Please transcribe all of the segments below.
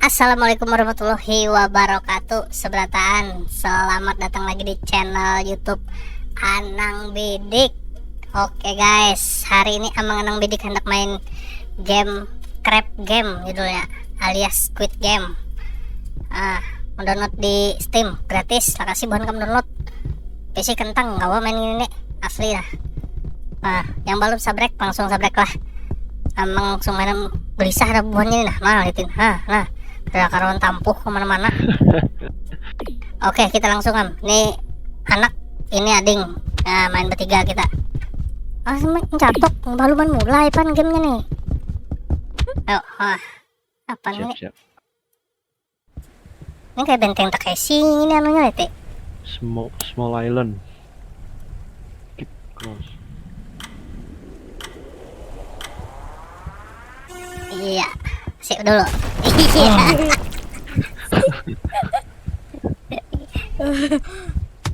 Assalamualaikum warahmatullahi wabarakatuh. Seberataan, selamat datang lagi di channel YouTube Anang Bidik. Oke guys, hari ini Anang Bidik hendak main game Crab Game judulnya, alias Squid Game. Mendownload di Steam gratis, makasih bukan kamu download. PC kentang, gak mau main ini nih, asli lah. Yang belum sabrek langsung sabrek lah. Emang langsung main gelisah ada buahnya nih, nah liatin, nah ada karuan tampuh kemana-mana. Oke, kita langsung nih anak, ini ading. Nah, main bertiga kita. Catok, baru mulai pan gamenya nih. Ayo, apa ini? Siap. Ini kayak benteng Takeshi ini anunya lihat. Small island. Keep close. Iya, sip dulu. Iya.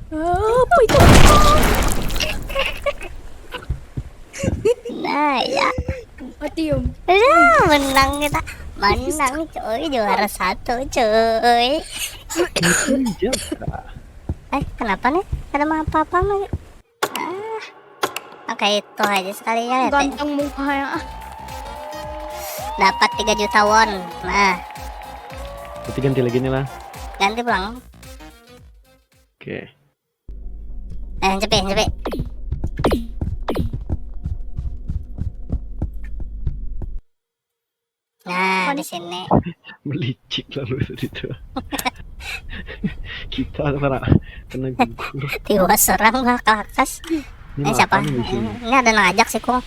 Apa itu? Nah, ya. Matium. Menang kita. Menang coy, juara 1 coy. Kenapa nih? Ada apa-apa lagi? Oke, itu aja sekali ya. Ganteng mukanya. Dapat 3 juta won. Nah, Berarti ganti lagi nih lah. ganti pulang. Oke. Cepet. Nah, di sini. Melicik lalu tadi tuh. Kita kena gugur. Tiba serang lah ke atas. Ini siapa? makan di sini. Ini ada ngajak sih kong.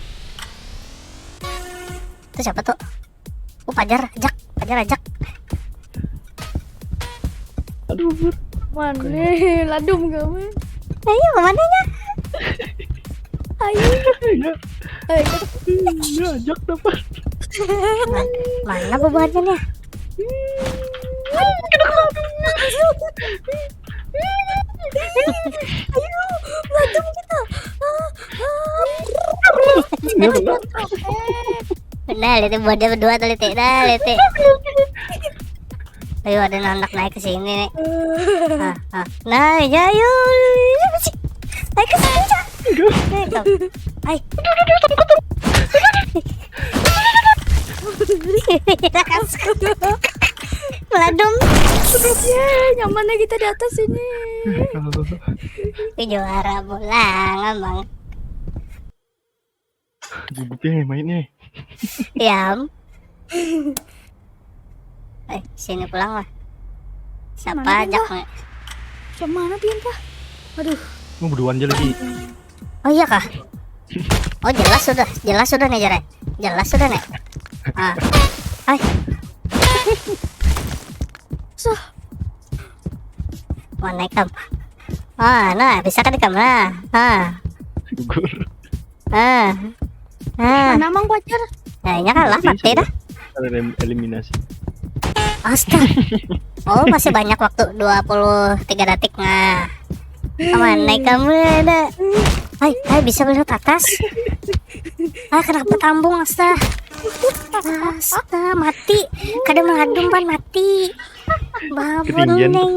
Itu siapa tuh? Pajar ajak. Aduh, Bur. Mana? Ladum kamu. Ayo kemananya? Ayo. Ya, ya, ajak dapat. Mana bubuhannya nih? Ayo, ladum kita. Ya, benar. Nah, lihat buatnya berdua tuh lihat. Ayo ada anak naik ke sini nih. Nah, ya yuk. Naik ke sini. Hai. Meladum. Nyamannya kita di atas ini. Juara pulang emang. Gugupnya mainnya. Diam. Sini pulang lah. Siapa Mana ajak? Siapa mana dia kah? Aduh. Mau berduaan aja lagi. Oh iya kah? Oh jelas sudah nih Jare. Jelas sudah nih. Hai. Sah. Mau naik kam? Nah bisa kan di kam nah. Gugur. Mana mang pacar? Kayaknya kalah mati dah. Ada eliminasi. Astaga. Oh masih banyak waktu 23 detik nah. Aman naik kamu ada. Hai bisa melihat atas. Kenapa tambung astaga mati. Kadang meladum pan mati. Babon Ketinggian neng.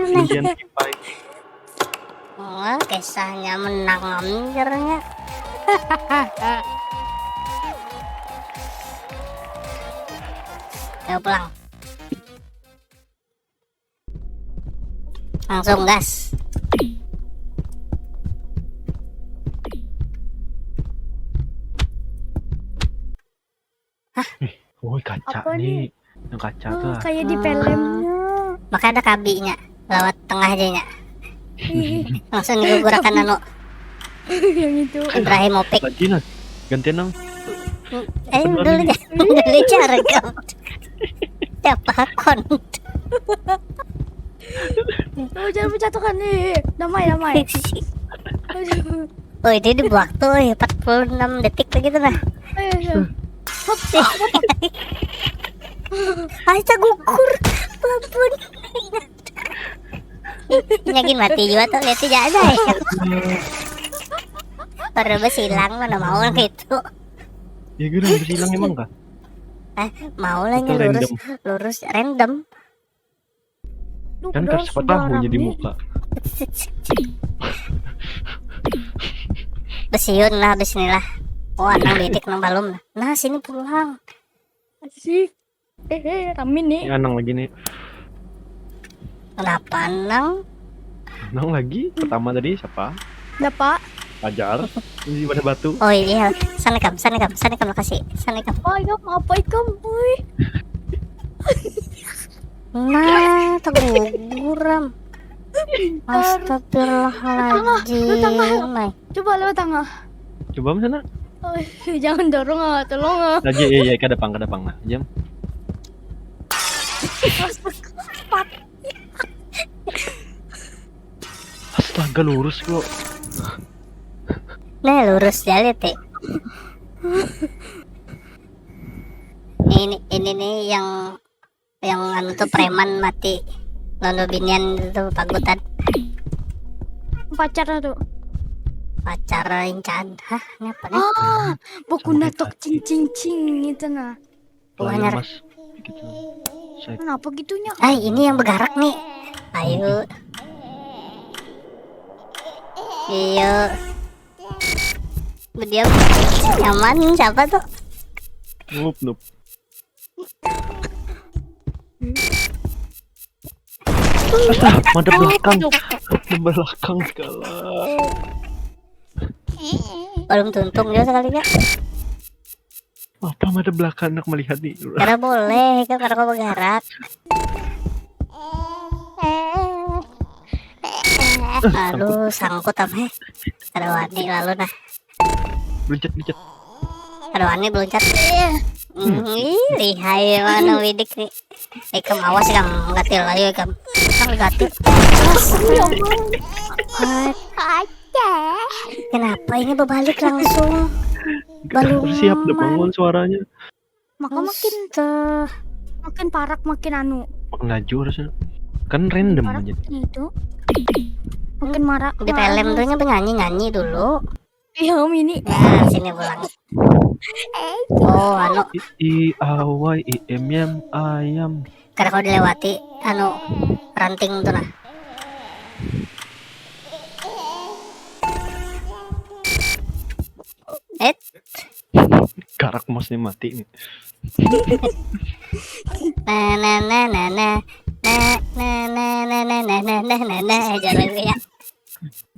Ketinggian pipa. Kisahnya menang anjirnya. Ayo pulang. Langsung gas. Oh, kaca Apa nih. Yang kaca tuh. Kayak di filmnya. Makanya ada kabinya lewat tengah aja nya. Langsung digugurkan anu Yang itu. Ibrahimovic. Gantian. Gantian dong. Dulu cara kamu. Siapa kon? Oh, jangan menjatuhkan nih. Damai. Oh ini di waktu 46 detik begitu nah. Hop. Aja gugur babon. Nyakin mati juga tuh lihat aja ya. Baru silang mana mau gitu. Ya gue udah hilang emang kah? Mau lah Itu lurus random. Duh, Kan padahal siapa sudah tahu jadi rame. muka. Besiun lah bismillah. Oh anang bidik nang balum. Nah sini pulang. Asik. Rame nih. Ini Anang lagi nih. Kenapa anang? Anang lagi. Pertama tadi siapa? Dapat. Pajar. Ini pada batu. Oh iya, sana kam lokasi, sana kam. Apa ikam? Wih. Nah, terguguram. Astagfirullahaladzim. Mai. Coba lewat tengah. Coba sana. Oh, jangan dorong ah, tolong ah. Lagi iya ke depan lah. Jam. Astaga lurus kok. Nah, lurus jalan teh. Ini nih yang anu tuh preman mati. Lalu binian itu pagutan Pacar tuh. pacar incan. Hah, ngapa nih? Ah, buku Sama natok kayak cing itu nah. Pelangi Bener. mas. Gitu. Saya Kenapa gitunya? Ini yang bergerak nih. Ayo. Iya. Berdiam. Nyaman siapa tuh? noob. Madep belakang. Madep belakang segala. Belum tuntung juga sekali ya. Apa madep belakang nak melihat nih? Karena boleh kan karena kau bergerak. Aduh, sangkut apa? Ada wani lalu nah. Belicet. Ada wani beluncat. Lihai mana widik nih. Ikam awas kam gatil ayo kam. Kang gatil. Kenapa ini berbalik langsung? Balum. Siap udah bangun suaranya. Maka makin Tuh. makin parak makin anu. Makin laju harusnya. Kan random Parak aja. itu. Makin marah. Di film tuh nyanyi dulu. Iya Om ini. Nah, sini pulang. Oh, anu I A Y I M yam ayam. karena kalau dilewati anu ranting tuh nah. Karak mosnya mati nih. Jangan ya.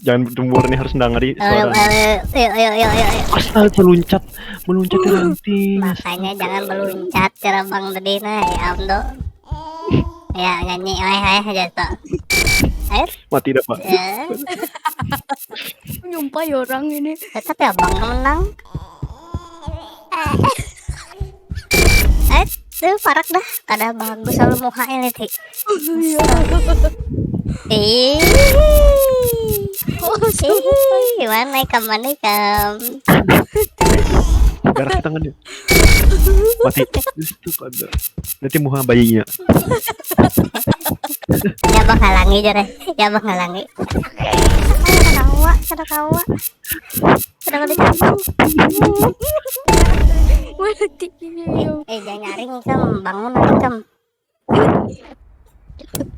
Jangan bertumbuh nih harus dengeri Ayo, suara. ayo. Astaga meluncat ke ranting. Makanya jangan meluncat cara Bang tadi nah ya Amdo. Ya nyanyi ayo jatuh. Ayo. Mati dah pak. Nyumpai orang ini. Tapi abang yang menang. Tuh parak dah. Kada bagus selalu muka ini ti. Gimana ikam? Garak tangannya. Mati. Itu pada. Nanti muha bayinya. Ya bang halangi jare. Ya bang halangi. Kada kawa. Kada dicambung. Mati. Jangan nyaring ikam, bangun ikam.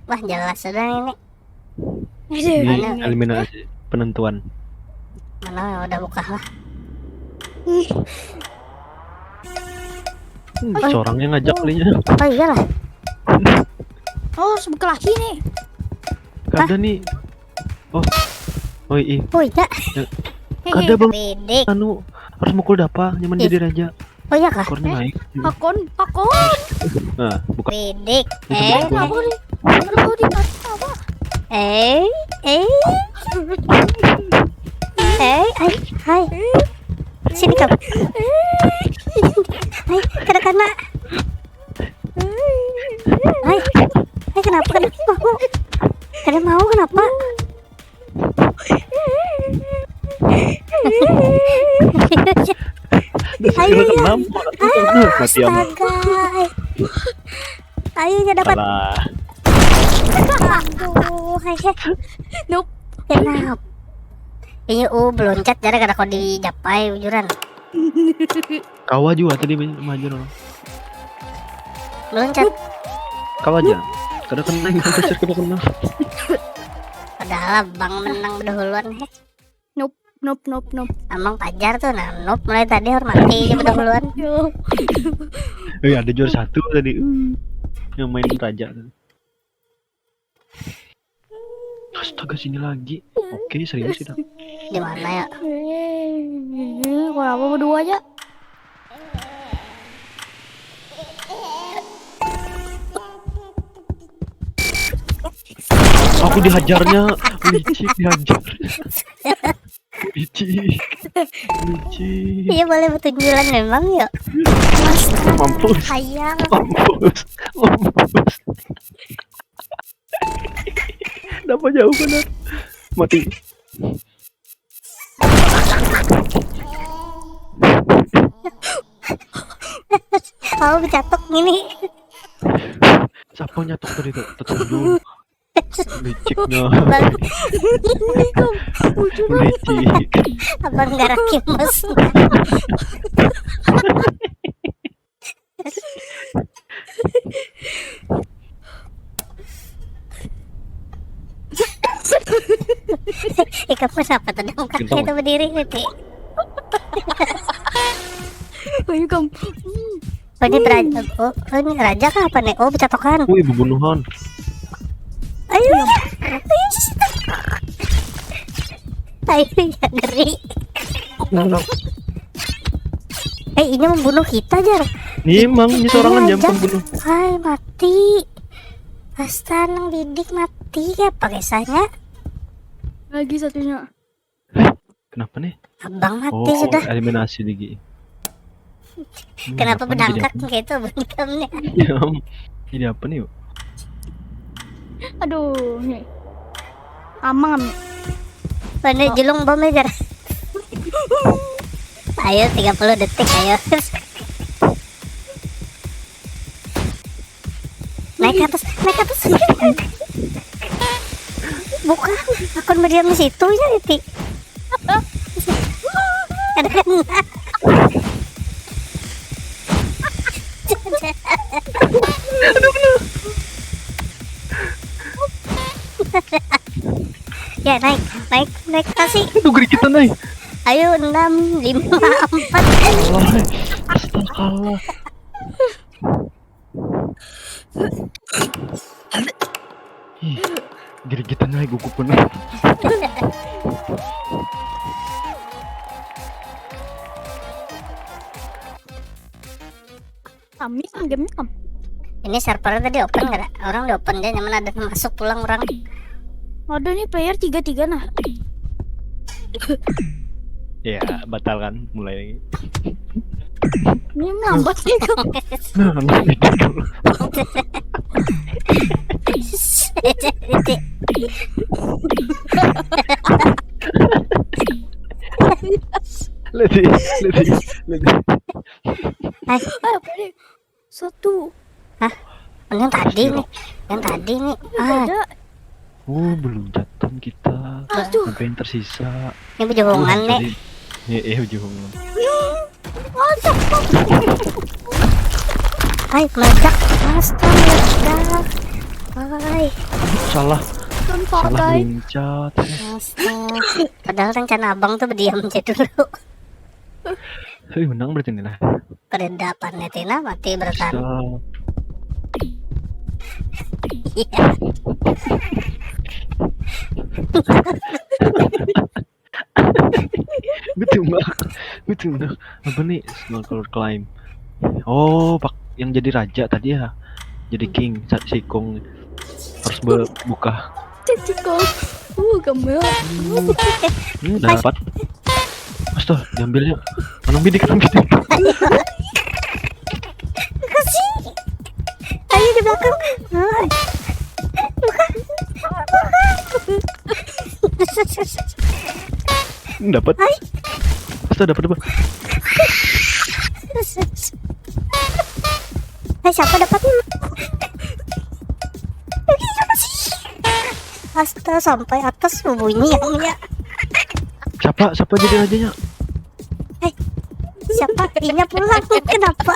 Wah jelas sudah ini. Ini eliminasi penentuan. Mana udah buka lah. Seorangnya ngajak kalinya. Oh iyalah. Oh, sebelah lagi nih. Kada nih. Oh iya. Oh iya. Kada bang. Bidik. Anu harus mukul dapa nyaman jadi raja. Oh iya kah? Skornya naik. Hakon. Nah buka. Bidik. Kenapa nih? Kenapa ditarik apa? Hai. Sini kau. Hai, kena. Hai, kenapa? Kada mau kenapa? Ayo ya. Mati amat. Astaga. Ayo ya dapat. Salah. Aduh, hai. Nope. Kenapa? Ini beloncat jadi kada kau dijapai ujuran. Kawa juga tadi maju orang. Meloncat. Kau aja. Kada kena yang kasar kada kena. Padahal bang menang berdahuluan. Nope. Amang pajar tuh nah. Nope, mulai tadi hormati aja berdahuluan. Yo. Ada juara 1 tadi. Yang main raja. Astaga, sini lagi. Oke, serius tidak. Di mana ya? Kenapa berdua aja? Aku dihajarnya. Licik dihajar. Licik. Iya boleh bertunjulan memang ya. Mampus. Hayang. Mampus. Dapat jauh benar. Mati. Kau kecatok gini. Siapa nyatok tadi tuh? Tertunjuk. Liciknya. Licik. Abang garaki kimus. Kamu siapa tadi kakek itu berdiri nanti? Ayo kamu. Oh ini raja, oh ini raja kah apa nih? Oh bercatokan. Wih, pembunuhan. Ayo, ayo ya ngeri. Ini membunuh kita Jar. Ini emang ini seorang jam Raja. pembunuh. Hai mati. Astanang bidik mati ya pakai kisahnya. Lagi satunya. Kenapa nih? Abang mati Oh, sudah. eliminasi lagi. Kenapa apa nih, berdangkat jadi gitu bunyikannya? apa? Ya, jadi apa nih yuk? Aduh, nih. Amang. Mana jelung bom Jar. Ayo 30 detik ayo. Naik ke atas. Bukan, akun berdiam di situ ya Iti. Ada kena. Ya naik kasih. Aduh, geri kita naik. Ayo 6, 5, 4. Astagfirullah. Ih, geri kita naik gugup penuh. Kami kan gamenya kam. Ini servernya tadi open gak ada? Orang di open dia nyaman ada masuk pulang orang. Ada nih player 3-3 nah. Ya, batal kan mulai lagi. Ini lambat nih kam. Nah, itu. Letih. Ayo balik. Satu. Yang tadi nih. Ada. Oh, belum jatuh kita. Aduh. Sampai yang tersisa. Ini berjubungan nih. Iya, ujung. Hai, meledak. Astaga. Hai. Salah Guys. loncat. Astaga. Padahal rencana abang tuh berdiam aja dulu. Hei, menang berarti nih lah. Keredapan Netina mati bertahan. So, Iya. betul mbak. Apa nih snorkel climb? Oh, pak yang jadi raja tadi ya, jadi king sikong harus buka. Tiko. Gamel. Dapat. Astaga, diambilnya. Mana bidik. Kasih. Ayo di belakang. Hai. Dapat. Astaga, dapat. Hai, siapa dapatnya? Astaga, sampai atas bunyinya. Siapa jadi rajanya? Siapa? Inya pulang. Kenapa?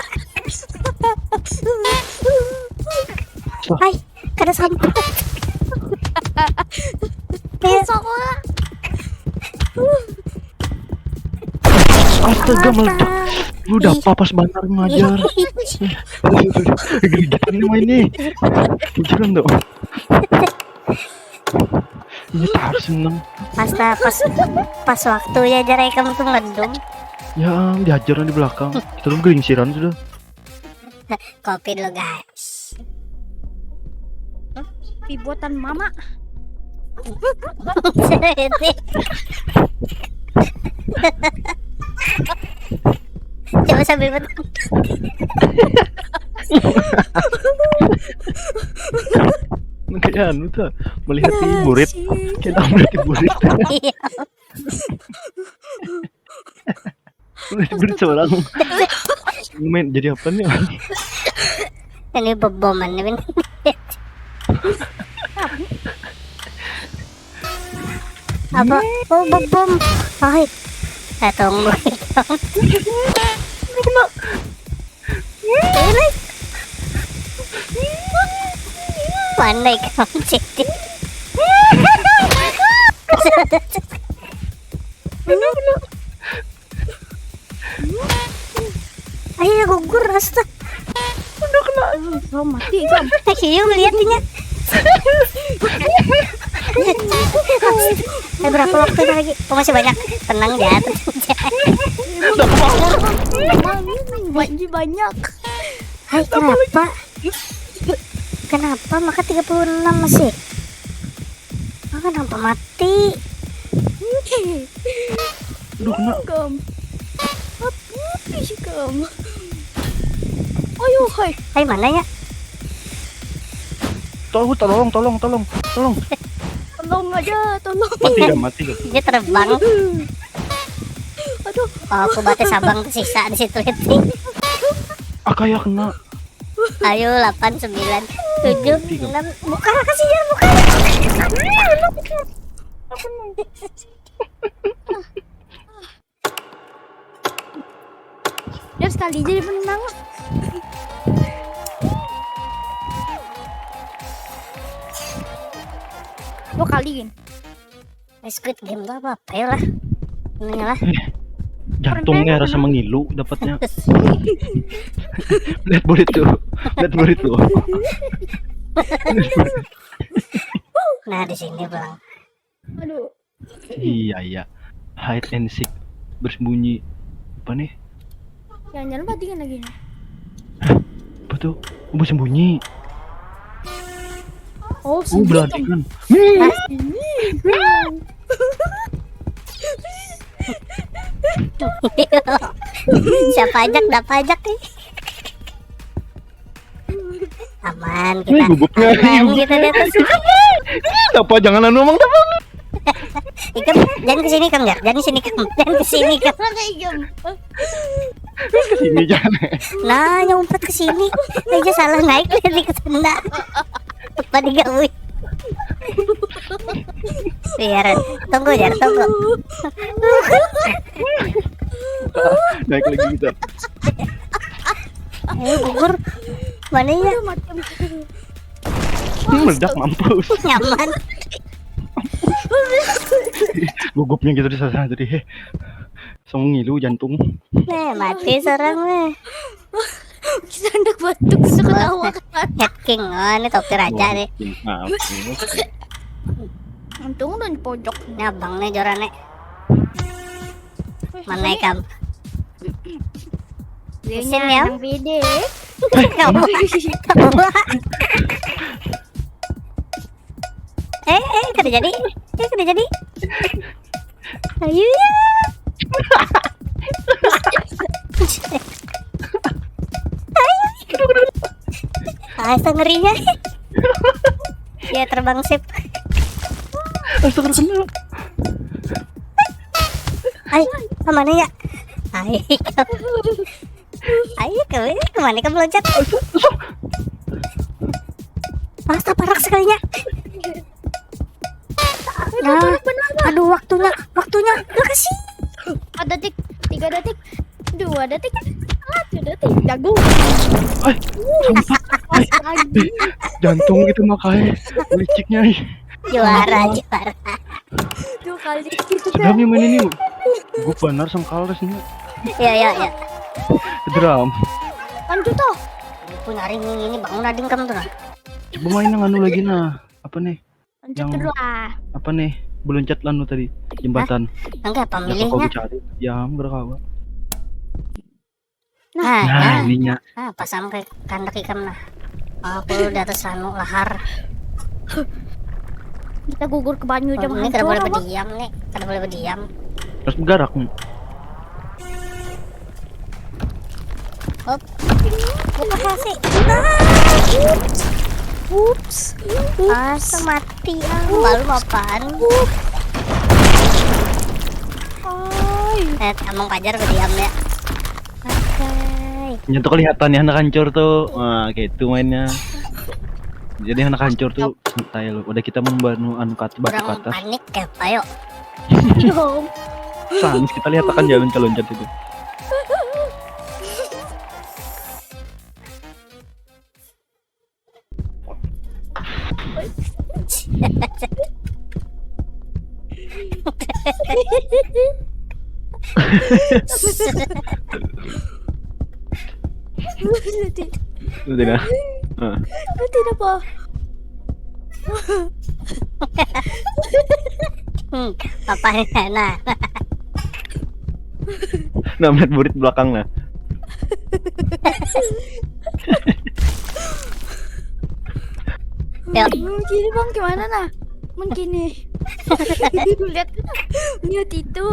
Hai, kada sampah. Besok lah. Astaga meledak. Lu udah apa pas bantar ngajar. Gede-gedean nih main nih. Jangan dong. Ini tak harus seneng. Pas waktunya jarak kamu tuh ngedum. Ya dihajar di belakang. Kita tuh gelingsiran sudah. Kopi dulu guys. Kopi buatan mama. Coba sambil betul. Kayak anu tuh melihat murid. Kita melihat murid. Iya. Murid seorang. Main jadi apa nih? Ini beboman nih. Apa? Oh bebom. Hai. Tunggu. Pandai kamu jadi. Ayo gugur rasa. Udah kena. Oh, mati kan. Ayo melihatnya. Berapa waktu lagi? Oh, masih banyak. Tenang ya. Banyak. Hai, kenapa? Kenapa maka 36 masih? Oh, kenapa mati? Aduh kena. Kam. Apa sih kamu? Ayo, hai. Hai, mana ya? Tolong. Tolong aja, tolong. Mati dah. Dia terbang. Aduh. Oh, aku batas sabang tersisa di situ itu. Kayak kena. Ayo 8 9 7 6 buka kasih ya buka. Dia sekali jadi menang. Dua kali kan? Squid Game tuh apa ya lah? Ini lah. Jantungnya rasa mengilu dapatnya. Lihat burrito. Nah di sini bang. Aduh. Iya. Hide and seek, bersembunyi. Apa nih? Jangan matikan lagi. Apa tuh? Bersembunyi. Oh, Berarti kan. Siapa ajak dapat ajak nih. Aman kita. Gugupnya. Aman kita di atas. Apa jangan anu emang apa? Ikam jangan kesini kamu ya. Jangan kesini kamu. Jangan kesini kamu. Kesini jangan. Nah nyumpet kesini. Aja salah naik lagi ke sana. Apa digawe? Biar tunggu. Naik lagi kita. Ayo gugur. Mana ya? Meledak mampus. Nyaman. Gugupnya gitu di sana tadi. Langsung ngilu jantung. Nih mati serang nih. Kita hendak batuk ketawa kan. Head King. Oh ini topi raja nih. Untung udah di pojok. Ini abang nih jorane. Mana ikam? Isin ya? Video. Kamu. Kada jadi. Ayo ya. Asa ngerinya. Ya terbang sip. Astagfirullah. Ay, kemana ya? Ayo kemana kamu loncat? Masa parak sekalinya. Nah, aduh waktunya Makasih. 4 detik, 3 detik, 2 detik, 1 detik. jago. Ay, sempat. Ay, Lagi. jantung itu makanya liciknya. Juara. 2 kali. Sedap nih main ini. Gue benar sama Kalres nih. Ya. Drum. Lanjut toh. Aku nyari ini bangun ading kamu tuh nah. Coba main yang anu lagi nah. Apa nih? Lanjut Yang- dulu lah. Apa nih? Beluncat lanu tadi. Jembatan. Enggak apa Ya, kok milihnya? gue cari. Ya, gerak apa? Nah, Nah, ininya. pas sampai kandak ikan nah. Aku di atas anu lahar. Kita gugur ke banyu jam Ini kada boleh hancur. berdiam nih, kada boleh berdiam. Terus bergerak nih. Hop. Terima kasih. Ups. Mati baru apaan? Ay. Emang Pajar berdiam ya. Oke. Nyentuh kelihatan ya anak hancur tuh. Wah, kayak itu mainnya. Jadi anak hancur tuh santai lu. Udah kita membantu anu batu ke Kurang atas. panik ya, ayo. Dong. Sans kita lihat akan jalan loncat itu. Tidak. Nah, Tidak apa. Papanya nah. nah melihat murid belakang nah. Yuk. Gini bang gimana nah? Gini. lihat itu.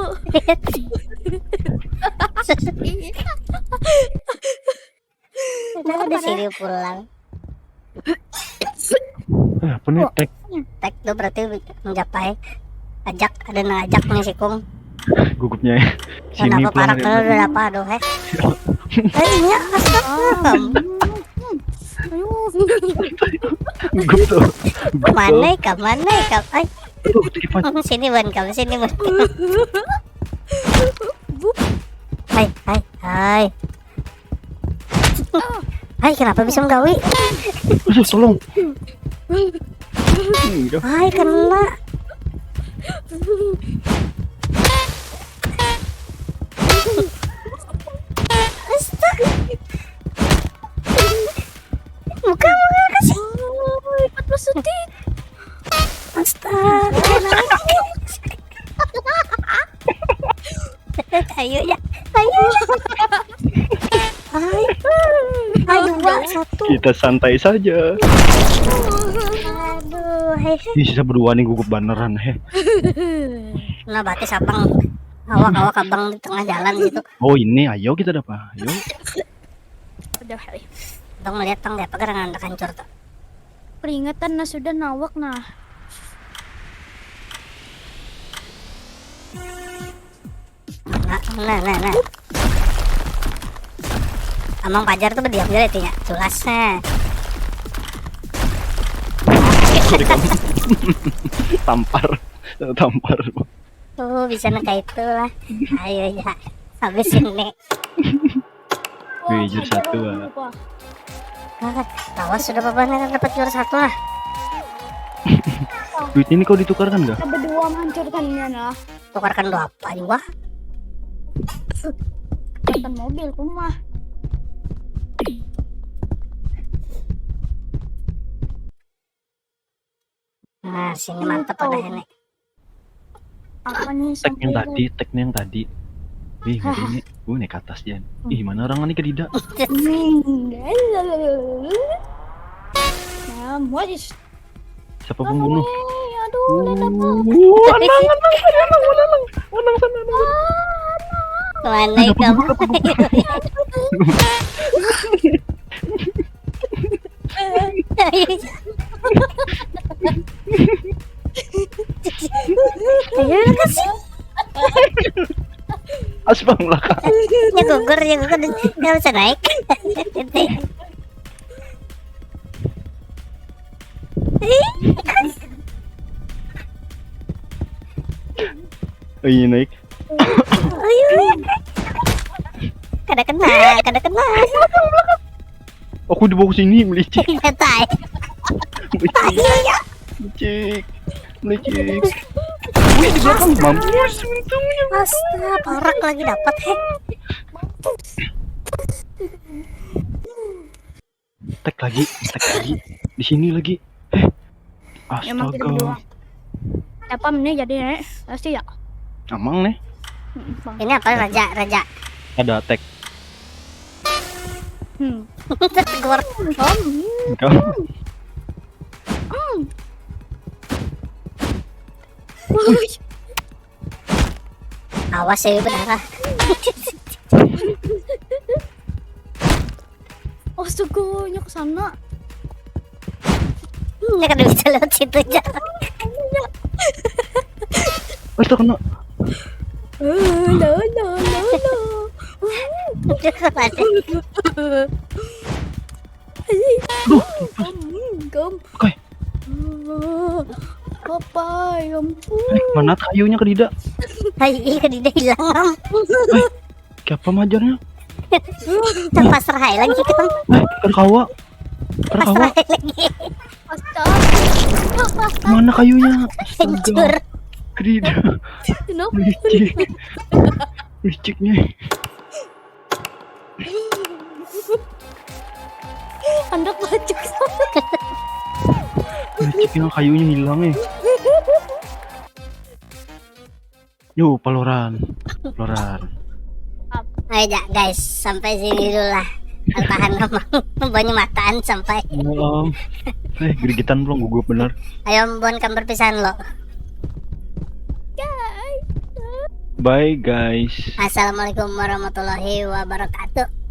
Udah di sini pulang. Apa nih tek? Tek tuh berarti mencapai ajak ada ngajak nih si Kung. Gugupnya ya. Sini Kenapa parak pulang. udah apa aduh iya astaga. Gugup tuh. Gugup Mana ikam ay tuh. Tikipan. sini ban kamu sini ban. Hai. Hai kenapa bisa menggawi? Aduh, tolong. Hai kena. Astaga. Muka kasih. 14 detik. Astaga. Ayo ya. Ayo. Ayo Wak, satu. Kita santai saja. Aduh, hei. Ih, sisa berdua nih gugup beneran he. Nah, batis abang. Awak abang di tengah jalan gitu. Oh ini, ayo kita dapat. Ayo. Udah hari. Dong melihat tang dia pagar ngandak hancur tuh. Peringatan nah sudah nawak nah. Nah. Amang Pajar tuh berdiam aja itu ya. Jelasnya. Tampar. Bisa kayak itu lah. Ayo ya. Habis ini. Wih, juara satu, Wah. Awas sudah papannya dapat juara satu lah. Duit ini kau ditukarkan gak? Kita berdua menghancurkannya nah. Tukarkan doa apa juga? Bukan mobil rumah. Nah, sini mantap ada ini. Apa nih Teknya yang tadi. Wih, ngeri ini. Naik ke atas Jan. Ih, mana orang ini kedida? Nah, modis. Siapa pembunuh? Aduh, lihat apa? Wanang sana. Mana kamu? Ayo kasih. Aspang belakang. Ya gugur nggak bisa naik. Oh, iya naik. Ayo. kada kena. Aku dibawa ke sini melicik. Ngetai. Melicik. Wih, di belakang mampus untungnya. Astaga, parak lagi dapat heh. Tek lagi. Di sini lagi. Emang kita berdua. Astaga. Apa nih jadi nek? Pasti ya. Amang nih. Bang. Ini apa raja? Ada tek. Tegur. Kau. Awas ya berdarah. Oh, suguhnya ke sana. Ini kan bisa lewat situ aja. Itu kena. No. Gom. Oke. Apa ya ampun. Mana kayunya ke Dida? Hai, dia hilang. Siapa majarnya? Tanpa serah lagi kan. Kerkawa. Pasrah lagi. Astaga. Mana kayunya? Hancur. Ke Dida. Kenapa? Liciknya. Anak bacok. Liciknya kayunya hilang nih. Yo, Valorant. Ayo ya, guys, sampai sini dulu lah. Tahan ngomong, banyak mataan sampai. Gerigitan belum gugup bener. Ayo bon kan perpisahan lo. Bye guys. Assalamualaikum warahmatullahi wabarakatuh.